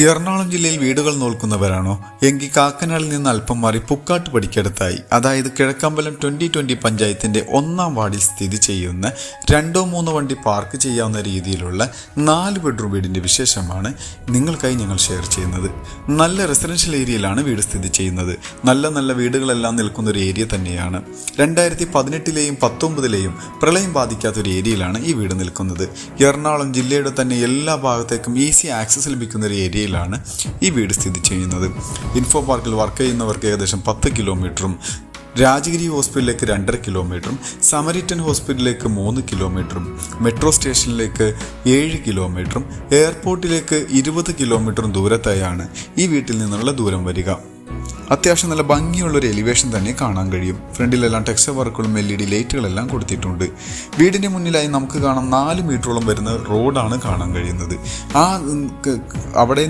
എറണാകുളം ജില്ലയിൽ വീടുകൾ നോക്കുന്നവരാണോ എങ്കിൽ കാക്കനാടിൽ നിന്ന് അല്പം മാറി പുക്കാട്ട് പടിക്കടുത്തായി, അതായത് കിഴക്കമ്പലം 2020 പഞ്ചായത്തിന്റെ 1-ാം വാർഡിൽ സ്ഥിതി ചെയ്യുന്ന 2-3 വണ്ടി പാർക്ക് ചെയ്യാവുന്ന രീതിയിലുള്ള 4 ബെഡ്റൂം വീടിന്റെ വിശേഷമാണ് നിങ്ങൾക്കായി ഞങ്ങൾ ഷെയർ ചെയ്യുന്നത്. നല്ല റെസിഡൻഷ്യൽ ഏരിയയിലാണ് വീട് സ്ഥിതി ചെയ്യുന്നത്. നല്ല വീടുകളെല്ലാം നിൽക്കുന്ന ഒരു ഏരിയ തന്നെയാണ്. 2018ലെയും 19ലെയും പ്രളയം ബാധിക്കാത്ത ഒരു ഏരിയയിലാണ് ഈ വീട് നിൽക്കുന്നത്. എറണാകുളം ജില്ലയുടെ തന്നെ എല്ലാ ഭാഗത്തേക്കും ഈസി ആക്സസ് ലഭിക്കുന്ന ഒരു ഏരിയ ാണ് ഈ വീട് സ്ഥിതി ചെയ്യുന്നത്. ഇൻഫോ പാർക്കിൽ വർക്ക് ചെയ്യുന്നവർക്ക് ഏകദേശം 10 കിലോമീറ്ററും, രാജഗിരി ഹോസ്പിറ്റലിലേക്ക് 2.5 കിലോമീറ്ററും, സമരിറ്റൻ ഹോസ്പിറ്റലിലേക്ക് 3 കിലോമീറ്ററും, മെട്രോ സ്റ്റേഷനിലേക്ക് 7 കിലോമീറ്ററും, എയർപോർട്ടിലേക്ക് 20 കിലോമീറ്ററും ദൂരത്തായാണ് ഈ വീട്ടിൽ നിന്നുള്ള ദൂരം വരിക. അത്യാവശ്യം നല്ല ഭംഗിയുള്ളൊരു എലിവേഷൻ തന്നെ കാണാൻ കഴിയും. ഫ്രണ്ടിലെല്ലാം ടെക്സ്ചർ വർക്കുകളും LED ലൈറ്റുകളെല്ലാം കൊടുത്തിട്ടുണ്ട്. വീടിൻ്റെ മുന്നിലായി നമുക്ക് കാണാം 4 മീറ്ററോളം വരുന്ന റോഡാണ് കാണാൻ കഴിയുന്നത്. അവിടെ